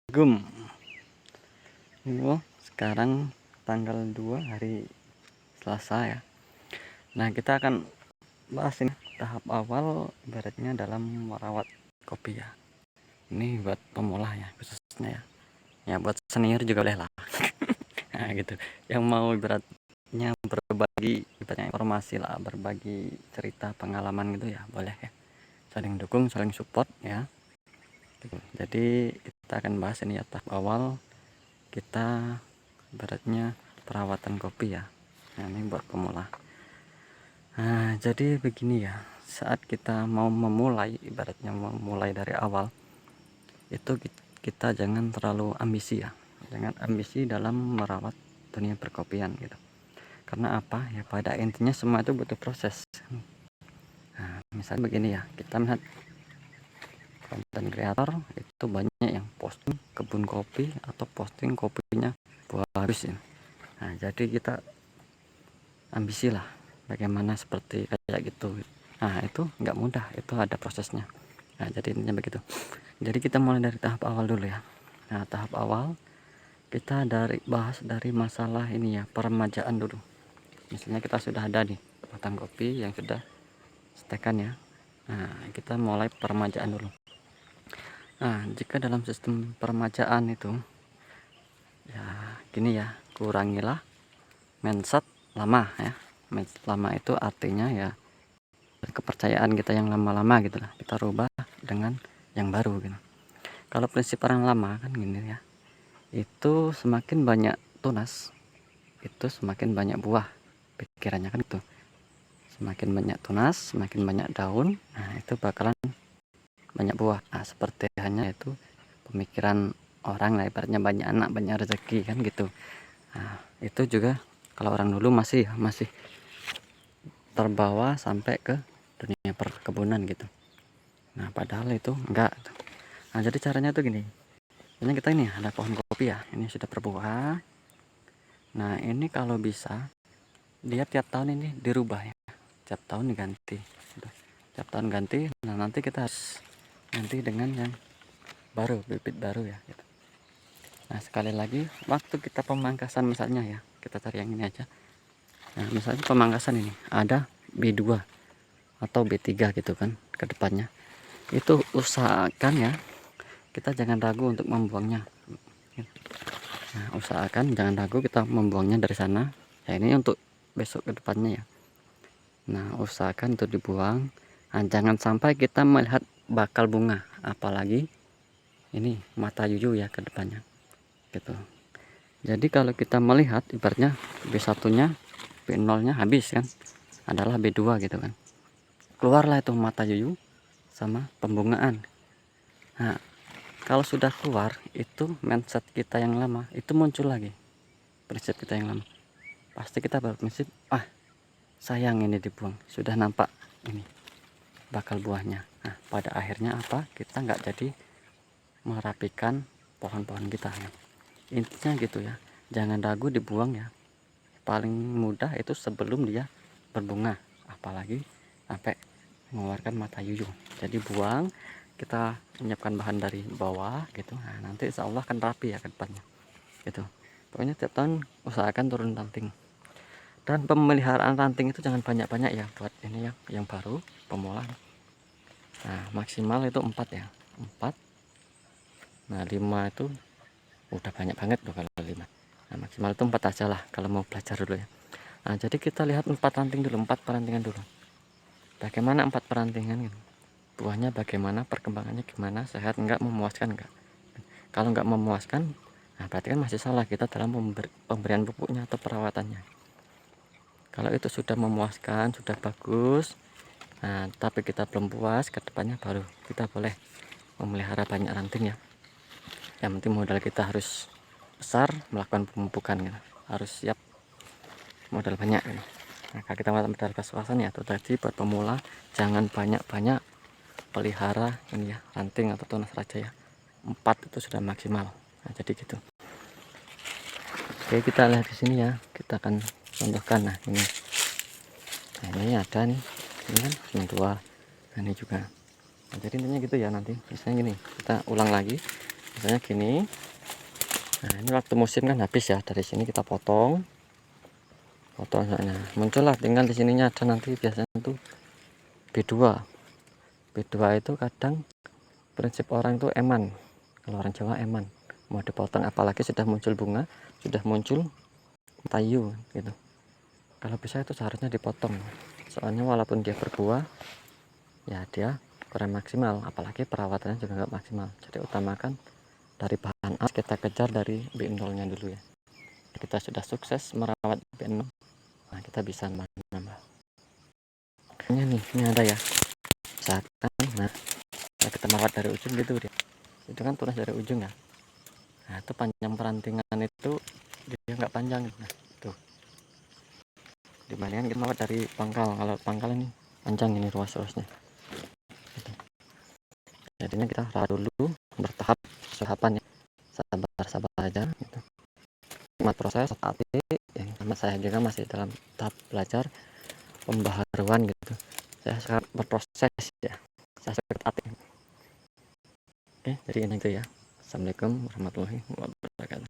Assalamualaikum. Sekarang tanggal 2 hari Selasa ya. Nah, kita akan bahas ini tahap awal ibaratnya dalam merawat kopi ya. Ini buat pemula ya khususnya ya. Ya buat senior juga boleh lah. Nah, gitu. Yang mau ibaratnya berbagi ibaratnya informasi lah, berbagi cerita pengalaman gitu ya, boleh ya. Saling dukung, saling support ya. Jadi kita akan bahas ini ya tahap awal kita ibaratnya perawatan kopi ya. Nah, ini buat pemula. Nah, jadi begini ya, saat kita mau memulai ibaratnya memulai dari awal itu kita jangan terlalu ambisi ya, jangan ambisi dalam merawat dunia perkopian gitu. Karena apa ya, pada intinya semua itu butuh proses. Nah, misalnya begini ya, kita melihat konten kreator itu banyak yang posting kebun kopi atau posting kopinya bagus ya. Nah, jadi kita ambisi lah bagaimana seperti kayak gitu. Nah, itu nggak mudah, itu ada prosesnya. Nah, jadi intinya begitu. Jadi kita mulai dari tahap awal dulu ya. Nah, tahap awal kita bahas dari masalah ini ya, peremajaan dulu. Misalnya kita sudah ada nih batang kopi yang sudah setekan ya. Nah, kita mulai peremajaan dulu. Nah, jika dalam sistem peremajaan itu ya gini ya, kurangilah mindset lama ya. Mindset lama itu artinya ya kepercayaan kita yang lama-lama gitu lah, kita rubah dengan yang baru gitu. Kalau prinsip orang lama kan gini ya, itu semakin banyak tunas itu semakin banyak buah, pikirannya kan itu. Semakin banyak tunas, semakin banyak daun, nah itu bakalan banyak buah. Nah, seperti hanya itu pemikiran orang lah, ibaratnya banyak anak banyak rezeki kan gitu. Nah, itu juga kalau orang dulu masih terbawa sampai ke dunia perkebunan gitu. Nah, padahal itu enggak. Nah, jadi caranya tuh gini. Ini kita ini ada pohon kopi ya, ini sudah berbuah. Nah, ini kalau bisa dia tiap tahun ini dirubah ya, tiap tahun diganti gitu. Tiap tahun ganti. Nah, nanti kita harus ganti dengan yang baru, bibit baru ya gitu. Nah, sekali lagi waktu kita pemangkasan misalnya ya, kita cari yang ini aja. Nah, misalnya pemangkasan ini ada B2 atau B3 gitu kan ke depannya. Itu usahakan ya, kita jangan ragu untuk membuangnya. Nah, usahakan jangan ragu kita membuangnya dari sana. Ya, ini untuk besok ke depannya ya. Nah, usahakan untuk dibuang. Nah, jangan sampai kita melihat bakal bunga, apalagi ini mata yuyu ya ke depannya. Gitu. Jadi kalau kita melihat ibaratnya B1-nya, B0-nya habis kan. Adalah B2 gitu kan. Keluarlah itu mata yuyu sama pembungaan. Nah, kalau sudah keluar itu mindset kita yang lama itu muncul lagi. Prinsip kita yang lama. Pasti kita berprinsip, sayang ini dibuang, sudah nampak ini bakal buahnya. Nah, pada akhirnya apa? Kita nggak jadi merapikan pohon-pohon kita ya. Intinya gitu ya, jangan ragu dibuang ya. Paling mudah itu sebelum dia berbunga, apalagi sampai mengeluarkan mata yuyu. Jadi buang, kita menyiapkan bahan dari bawah gitu. Nah, nanti insya Allah akan rapi ya ke depannya gitu. Pokoknya tiap tahun usahakan turun ranting. Dan pemeliharaan ranting itu jangan banyak-banyak ya, buat ini yang baru pemula. Nah, maksimal itu 4 ya, 4. Nah, 5 itu udah banyak banget tuh kalau 5. Nah, maksimal itu 4 aja lah kalau mau belajar dulu ya. Nah, jadi kita lihat 4 ranting dulu, 4 perantingan dulu. Bagaimana 4 perantingan gitu. Buahnya bagaimana, perkembangannya gimana, sehat enggak, memuaskan enggak. Kalau enggak memuaskan, nah berarti kan masih salah kita dalam pemberian pupuknya atau perawatannya. Kalau itu sudah memuaskan, sudah bagus, nah tapi kita belum puas, ke depannya baru kita boleh memelihara banyak ranting ya. Yang penting modal kita harus besar, melakukan pemupukan gitu. Harus siap modal banyak gitu. Nah, kalau kita modal pas-pasan ya itu tadi buat pemula, jangan banyak-banyak pelihara ini ya, ranting atau tunas raja ya. 4 itu sudah maksimal. Nah, jadi gitu. Oke, kita lihat di sini ya, kita akan contohkan. Nah, ini ada nih, ini kan yang tua, nah, ini juga. Nah, jadi intinya gitu ya, nanti misalnya gini, kita ulang lagi. misalnya gini. Nah ini waktu musim kan habis ya, dari sini kita potong soalnya muncullah, tinggal di sininya ada nanti biasanya tuh B2 itu kadang prinsip orang itu eman, kalau orang Jawa eman, mau dipotong apalagi sudah muncul bunga, sudah muncul tayu gitu. Kalau bisa itu seharusnya dipotong, soalnya walaupun dia berbuah ya dia kurang maksimal, apalagi perawatannya juga nggak maksimal. Jadi utamakan dari bahan A, kita kejar dari B0 nya dulu ya. Kita sudah sukses merawat B0, nah kita bisa nambah. Ini ada ya, misalkan nah kita merawat dari ujung gitu dia, itu kan tunas dari ujung ya. Nah itu panjang perantingan itu dia nggak panjang gitu. Nah tuh dibandingkan kita merawat dari pangkal, kalau pangkal ini panjang ini ruas-ruasnya gitu. Jadinya kita rawat dulu bertahap, tahapan ya, sabar aja gitu. Nikmat proses tapi yang sama saya juga masih dalam tahap belajar pembaharuan gitu. Saya sangat berproses ya, saya sangat aktif. Oke, jadi ini itu ya. Assalamualaikum warahmatullahi wabarakatuh.